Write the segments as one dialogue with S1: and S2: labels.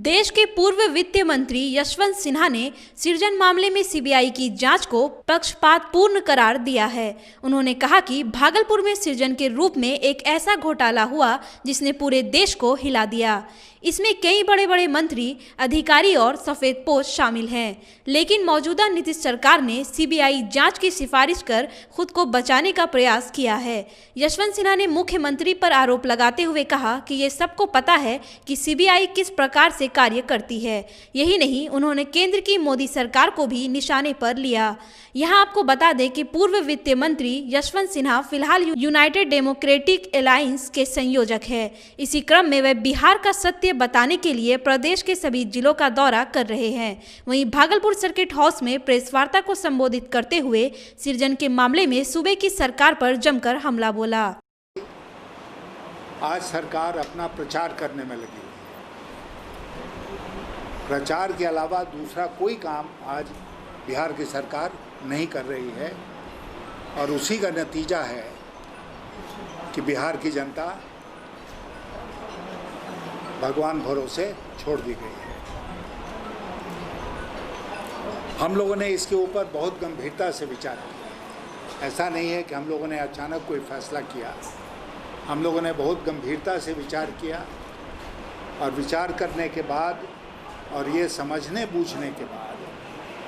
S1: देश के पूर्व वित्त मंत्री यशवंत सिन्हा ने सृजन मामले में सीबीआई की जांच को पक्षपातपूर्ण करार दिया है। उन्होंने कहा कि भागलपुर में सृजन के रूप में एक ऐसा घोटाला हुआ जिसने पूरे देश को हिला दिया। इसमें कई बड़े बड़े मंत्री, अधिकारी और सफेदपोश शामिल हैं, लेकिन मौजूदा नीतीश सरकार ने सीबीआई जांच की सिफारिश कर खुद को बचाने का प्रयास किया है। यशवंत सिन्हा ने मुख्यमंत्री पर आरोप लगाते हुए कहा कि ये सबको पता है कि सीबीआई किस प्रकार से कार्य करती है। यही नहीं, उन्होंने केंद्र की मोदी सरकार को भी निशाने पर लिया। यहाँ आपको बता दें कि पूर्व वित्त मंत्री यशवंत सिन्हा फिलहाल यूनाइटेड डेमोक्रेटिक अलायंस के संयोजक है। इसी क्रम में वे बिहार का सत्य बताने के लिए प्रदेश के सभी जिलों का दौरा कर रहे हैं। वहीं भागलपुर सर्किट हाउस में प्रेस वार्ता को संबोधित करते हुए सृजन के मामले में सूबे की सरकार पर जमकर हमला बोला।
S2: आज सरकार अपना प्रचार करने में लगी। प्रचार के अलावा दूसरा कोई काम आज बिहार की सरकार नहीं कर रही है और उसी का नतीजा है कि बिहार की जनता भगवान भरोसे छोड़ दी गई है। हम लोगों ने इसके ऊपर बहुत गंभीरता से विचार किया। ऐसा नहीं है कि हम लोगों ने अचानक कोई फैसला किया। हम लोगों ने बहुत गंभीरता से विचार किया और विचार करने के बाद और ये समझने बूझने के बाद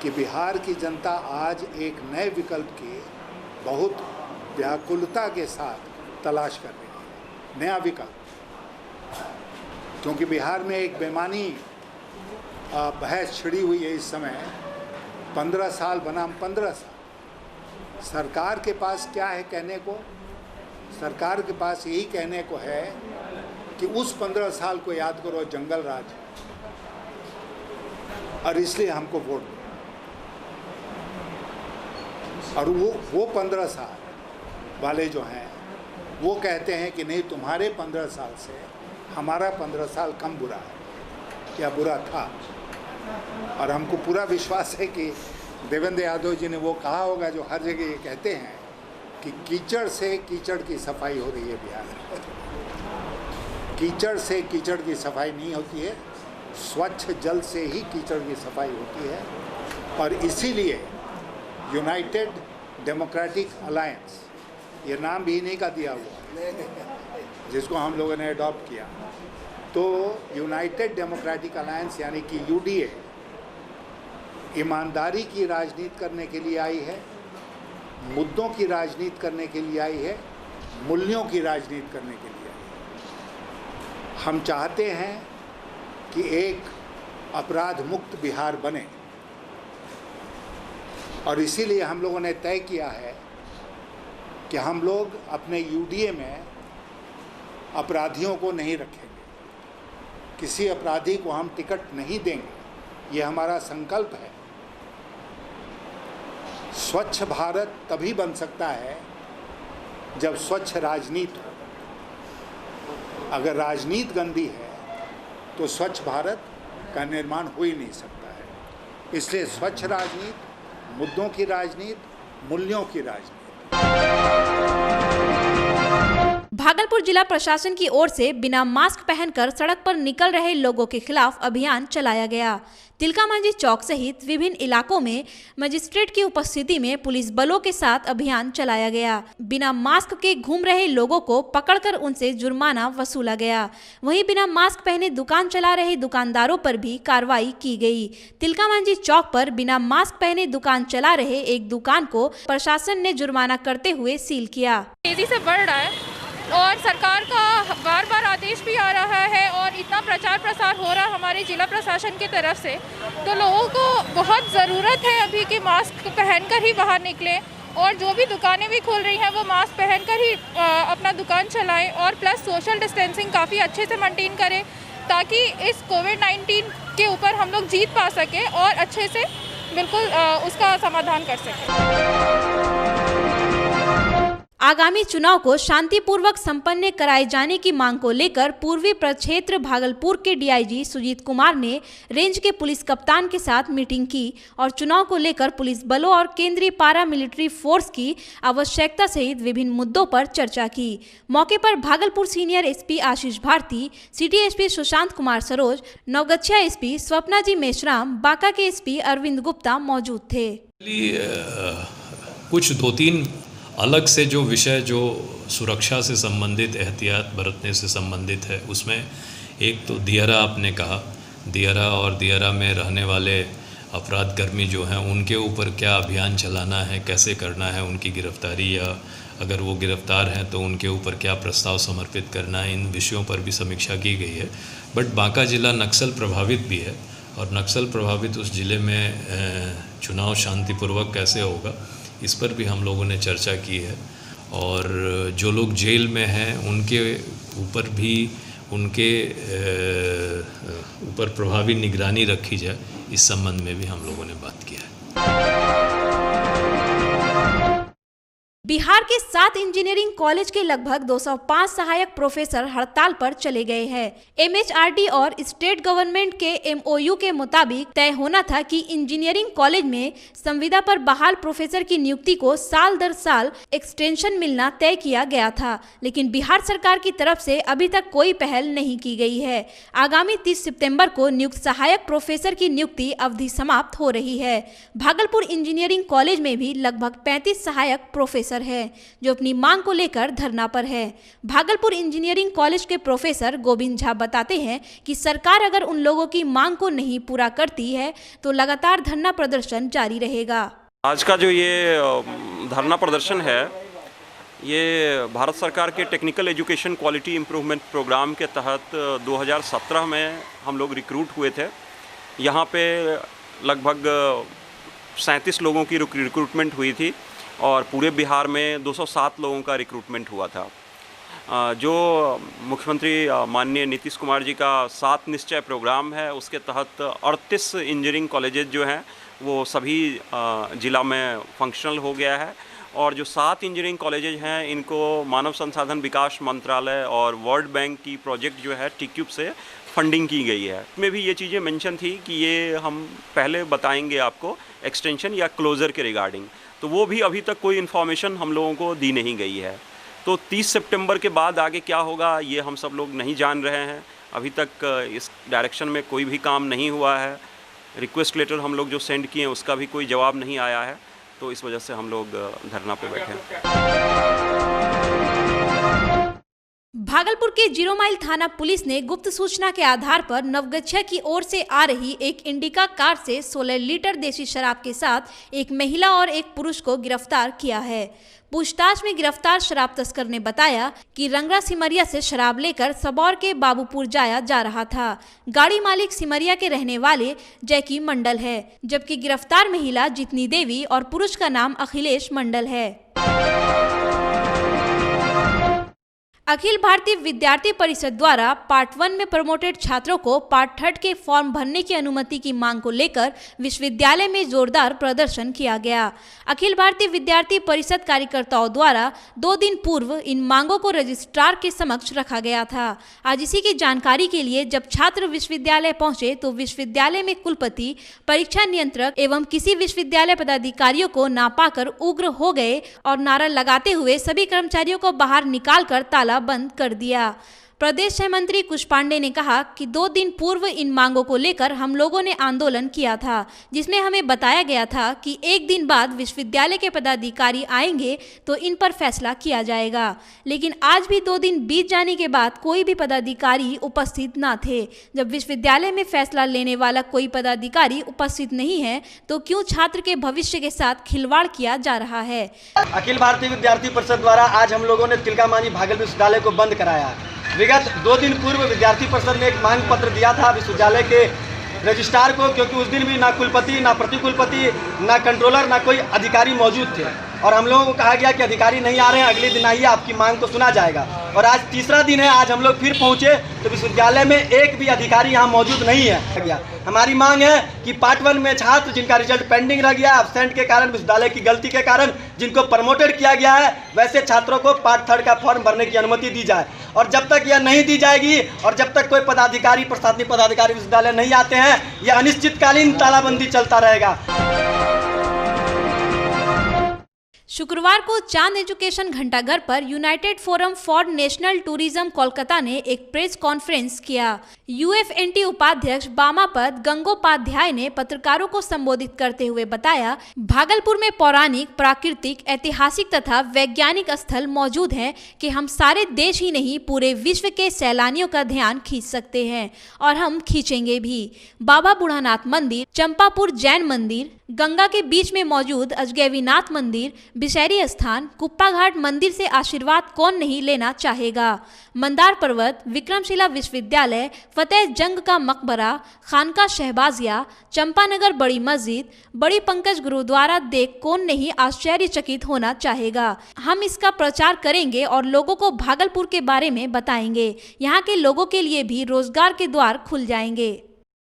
S2: कि बिहार की जनता आज एक नए विकल्प की बहुत व्याकुलता के साथ तलाश कर रही है, नया विकल्प। क्योंकि बिहार में एक बेमानी बहस छिड़ी हुई है इस समय। 15 साल बनाम 15 साल। सरकार के पास क्या है कहने को? सरकार के पास यही कहने को है कि उस 15 साल को याद करो, जंगल राज, और इसलिए हमको वोट दो। और वो 15 साल वाले जो हैं वो कहते हैं कि नहीं, तुम्हारे 15 साल से हमारा 15 साल कम बुरा है या बुरा था। और हमको पूरा विश्वास है कि देवेंद्र यादव जी ने वो कहा होगा जो हर जगह ये कहते हैं कि कीचड़ से कीचड़ की सफाई हो रही है बिहार में। कीचड़ से कीचड़ की सफाई नहीं होती है, स्वच्छ जल से ही कीचड़ की सफाई होती है। और इसीलिए यूनाइटेड डेमोक्रेटिक अलायंस, ये नाम भी इन्हीं का दिया हुआ जिसको हम लोगों ने अडॉप्ट किया। तो यूनाइटेड डेमोक्रेटिक अलायंस यानी कि यूडीए ईमानदारी की राजनीति करने के लिए आई है, मुद्दों की राजनीति करने के लिए आई है, मूल्यों की राजनीति करने के लिए आई है। हम चाहते हैं कि एक अपराध मुक्त बिहार बने और इसीलिए हम लोगों ने तय किया है कि हम लोग अपने यूडीए में अपराधियों को नहीं रखेंगे, किसी अपराधी को हम टिकट नहीं देंगे। ये हमारा संकल्प है। स्वच्छ भारत तभी बन सकता है जब स्वच्छ राजनीति हो। अगर राजनीति गंदी है तो स्वच्छ भारत का निर्माण हो ही नहीं सकता है। इसलिए स्वच्छ राजनीति, मुद्दों की राजनीति, मूल्यों की राजनीति।
S1: भागलपुर जिला प्रशासन की ओर से बिना मास्क पहनकर सड़क पर निकल रहे लोगों के खिलाफ अभियान चलाया गया। तिलका मांझी चौक सहित विभिन्न इलाकों में मजिस्ट्रेट की उपस्थिति में पुलिस बलों के साथ अभियान चलाया गया। बिना मास्क के घूम रहे लोगों को पकड़कर उनसे जुर्माना वसूला गया। वहीं बिना मास्क पहने दुकान चला रहे दुकानदारों पर भी कार्रवाई की गई। तिलका मांझी चौक पर बिना मास्क पहने दुकान चला रहे एक दुकान को प्रशासन ने जुर्माना करते हुए सील किया।
S3: तेजी से बढ़ रहा है और सरकार का बार बार आदेश भी आ रहा है और इतना प्रचार प्रसार हो रहा है हमारे जिला प्रशासन की तरफ से, तो लोगों को बहुत ज़रूरत है अभी कि मास्क पहनकर ही बाहर निकलें और जो भी दुकानें भी खोल रही हैं वो मास्क पहनकर ही अपना दुकान चलाएं और प्लस सोशल डिस्टेंसिंग काफ़ी अच्छे से मेंटेन करें ताकि इस कोविड-19 के ऊपर हम लोग जीत पा सकें और अच्छे से बिल्कुल उसका समाधान कर सकें।
S1: आगामी चुनाव को शांतिपूर्वक संपन्न कराए जाने की मांग को लेकर पूर्वी प्रक्षेत्र भागलपुर के डीआईजी सुजीत कुमार ने रेंज के पुलिस कप्तान के साथ मीटिंग की और चुनाव को लेकर पुलिस बलों और केंद्रीय पारा मिलिट्री फोर्स की आवश्यकता सहित विभिन्न मुद्दों पर चर्चा की। मौके पर Bhagalpur senior SP Ashish Bharti, city SP Sushant Kumar Saroj, Naugachhia SP Swapna ji Meshram, Banka के एसपी अरविंद गुप्ता मौजूद थे।
S4: कुछ 2-3 अलग से जो विषय जो सुरक्षा से संबंधित, एहतियात बरतने से संबंधित है, उसमें एक तो दियारा आपने कहा, दियारा और दियारा में रहने वाले अपराधकर्मी जो हैं उनके ऊपर क्या अभियान चलाना है, कैसे करना है उनकी गिरफ्तारी, या अगर वो गिरफ्तार हैं तो उनके ऊपर क्या प्रस्ताव समर्पित करना है, इन विषयों पर भी समीक्षा की गई है। बट बांका ज़िला नक्सल प्रभावित भी है और नक्सल प्रभावित उस ज़िले में चुनाव शांतिपूर्वक कैसे होगा, इस पर भी हम लोगों ने चर्चा की है। और जो लोग जेल में हैं उनके ऊपर भी उनके ऊपर प्रभावी निगरानी रखी जाए, इस संबंध में भी हम लोगों ने बात किया है।
S1: बिहार के 7 इंजीनियरिंग कॉलेज के लगभग 205 सहायक प्रोफेसर हड़ताल पर चले गए हैं। एमएचआरडी और स्टेट गवर्नमेंट के एमओयू के मुताबिक तय होना था कि इंजीनियरिंग कॉलेज में संविदा पर बहाल प्रोफेसर की नियुक्ति को साल दर साल एक्सटेंशन मिलना तय किया गया था, लेकिन बिहार सरकार की तरफ से अभी तक कोई पहल नहीं की गई है। आगामी 30 सितंबर को नियुक्त सहायक प्रोफेसर की नियुक्ति अवधि समाप्त हो रही है। भागलपुर इंजीनियरिंग कॉलेज में भी लगभग 35 सहायक प्रोफेसर है जो अपनी मांग को लेकर धरना पर है। भागलपुर इंजीनियरिंग कॉलेज के प्रोफेसर गोविंद झा बताते हैं कि सरकार अगर उन लोगों की मांग को नहीं पूरा करती है तो लगातार धरना प्रदर्शन जारी रहेगा।
S5: आज का जो ये धरना प्रदर्शन है, ये भारत सरकार के technical education quality improvement programme के तहत 2017 में हम लोग रिक्रूट हुए थे। यहाँ पे लगभग 37 लोगों की रिक्रूटमेंट हुई थी और पूरे बिहार में 207 लोगों का रिक्रूटमेंट हुआ था। जो मुख्यमंत्री माननीय नीतीश कुमार जी का 7 निश्चय प्रोग्राम है, उसके तहत 38 इंजीनियरिंग कॉलेजेस जो हैं वो सभी ज़िला में फंक्शनल हो गया है। और जो 7 इंजीनियरिंग कॉलेजेस हैं इनको मानव संसाधन विकास मंत्रालय और वर्ल्ड बैंक की प्रोजेक्ट जो है टी-क्यूब से फंडिंग की गई है। इसमें भी ये चीज़ें मेंशन थी कि ये हम पहले बताएंगे आपको एक्सटेंशन या क्लोज़र के रिगार्डिंग, तो वो भी अभी तक कोई इन्फॉर्मेशन हम लोगों को दी नहीं गई है। तो 30 सितंबर के बाद आगे क्या होगा ये हम सब लोग नहीं जान रहे हैं। अभी तक इस डायरेक्शन में कोई भी काम नहीं हुआ है। रिक्वेस्ट लेटर हम लोग जो सेंड किए हैं उसका भी कोई जवाब नहीं आया है, तो इस वजह से हम लोग धरना पे बैठे हैं।
S1: भागलपुर के 0 माइल थाना पुलिस ने गुप्त सूचना के आधार पर नवगछिया की ओर से आ रही एक इंडिका कार से 16 लीटर देसी शराब के साथ एक महिला और एक पुरुष को गिरफ्तार किया है। पूछताछ में गिरफ्तार शराब तस्कर ने बताया कि रंगरा सिमरिया से शराब लेकर सबौर के बाबूपुर जाया जा रहा था। गाड़ी मालिक सिमरिया के रहने वाले जैकी मंडल है, जबकि गिरफ्तार महिला जितनी देवी और पुरुष का नाम अखिलेश मंडल है। अखिल भारतीय विद्यार्थी परिषद द्वारा पार्ट 1 में प्रमोटेड छात्रों को पार्ट 3 के फॉर्म भरने की अनुमति की मांग को लेकर विश्वविद्यालय में जोरदार प्रदर्शन किया गया। अखिल भारतीय विद्यार्थी परिषद कार्यकर्ताओं द्वारा 2 दिन पूर्व इन मांगों को रजिस्ट्रार के समक्ष रखा गया था। आज इसी की जानकारी के लिए जब छात्र विश्वविद्यालय पहुंचे तो विश्वविद्यालय में कुलपति, परीक्षा नियंत्रक एवं किसी विश्वविद्यालय पदाधिकारियों को ना पाकर उग्र हो गए और नारा लगाते हुए सभी कर्मचारियों को बाहर निकालकर ताला बंद कर दिया। प्रदेश सह मंत्री कुश पांडे ने कहा कि 2 दिन पूर्व इन मांगों को लेकर हम लोगों ने आंदोलन किया था, जिसमें हमें बताया गया था कि 1 दिन बाद विश्वविद्यालय के पदाधिकारी आएंगे तो इन पर फैसला किया जाएगा। लेकिन आज भी 2 दिन बीत जाने के बाद कोई भी पदाधिकारी उपस्थित न थे। जब विश्वविद्यालय में फैसला लेने वाला कोई पदाधिकारी उपस्थित नहीं है तो क्यों छात्र के भविष्य के साथ खिलवाड़ किया जा रहा है।
S6: अखिल भारतीय विद्यार्थी परिषद द्वारा आज हम लोगों ने तिलकामांझी भागल विश्वविद्यालय को बंद कराया। विगत 2 दिन पूर्व विद्यार्थी परिषद ने एक मांग पत्र दिया था विश्वविद्यालय के रजिस्ट्रार को, क्योंकि उस दिन भी ना कुलपति, ना प्रतिकुलपति, ना कंट्रोलर, ना कोई अधिकारी मौजूद थे। और हम लोगों को कहा गया कि अधिकारी नहीं आ रहे हैं, अगले दिन आइए, आपकी मांग को सुना जाएगा। और आज तीसरा दिन है, आज हम लोग फिर पहुंचे तो विश्वविद्यालय में एक भी अधिकारी यहाँ मौजूद नहीं है। हमारी मांग है कि पार्ट 1 में छात्र जिनका रिजल्ट पेंडिंग रह गया एब्सेंट के कारण, विश्वविद्यालय की गलती के कारण, जिनको प्रमोटेड किया गया है, वैसे छात्रों को पार्ट 3 का फॉर्म भरने की अनुमति दी जाए। और जब तक यह नहीं दी जाएगी और जब तक कोई पदाधिकारी, प्रशासनिक पदाधिकारी विश्वविद्यालय नहीं आते हैं, यह अनिश्चितकालीन तालाबंदी चलता रहेगा।
S1: शुक्रवार को चांद एजुकेशन घंटाघर पर United forum for national tourism Kolkata ने एक प्रेस कॉन्फ्रेंस किया। यूएफएनटी उपाध्यक्ष बामापद गंगोपाध्याय ने पत्रकारों को संबोधित करते हुए बताया, भागलपुर में पौराणिक, प्राकृतिक, ऐतिहासिक तथा वैज्ञानिक स्थल मौजूद हैं कि हम सारे देश ही नहीं पूरे विश्व के सैलानियों का ध्यान खींच सकते हैं और हम खींचेंगे भी। बाबा बूढ़ानाथ मंदिर, चंपापुर जैन मंदिर, गंगा के बीच में मौजूद अजगैवीनाथ मंदिर, बिशैरी स्थान, कुप्पा घाट मंदिर से आशीर्वाद कौन नहीं लेना चाहेगा। मंदार पर्वत, विक्रमशिला विश्वविद्यालय, फतेह जंग का मकबरा, खानका शहबाजिया, चंपानगर बड़ी मस्जिद, बड़ी पंकज गुरुद्वारा देख कौन नहीं आश्चर्यचकित होना चाहेगा। हम इसका प्रचार करेंगे और लोगों को भागलपुर के बारे में बताएंगे। यहाँ के लोगों के लिए भी रोजगार के द्वार खुल जाएंगे।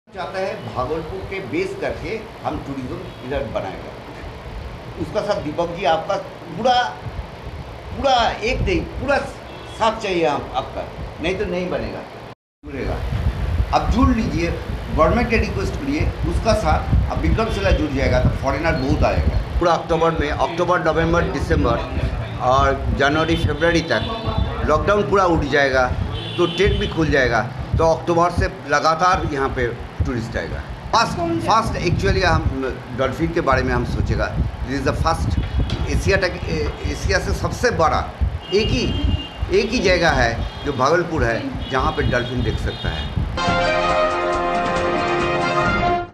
S7: चाहता है भागलपुर के बेस करके हम टूरिज्म इधर बनाएगा। उसका साथ दीपक जी आपका पूरा एक दिन पूरा साथ चाहिए आपका, नहीं तो नहीं बनेगा, जुड़ेगा। अब जुड़ लीजिए, गवर्नमेंट के रिक्वेस्ट करिए, उसका साथ अब विक्रमशिला जुड़ जाएगा तो फॉरेनर बहुत आएगा। पूरा अक्टूबर में, अक्टूबर, नवंबर, दिसंबर और जनवरी, फरवरी तक लॉकडाउन पूरा उठ जाएगा तो ट्रेन भी खुल जाएगा, तो अक्टूबर से लगातार यहाँ पे टूरिस्ट आएगा। फास्ट एक्चुअली हम डॉल्फिन के बारे में हम सोचेगा, this is the first Asia से सबसे बड़ा एक ही जगह है जो भागलपुर है जहाँ पे डॉल्फिन देख सकता है।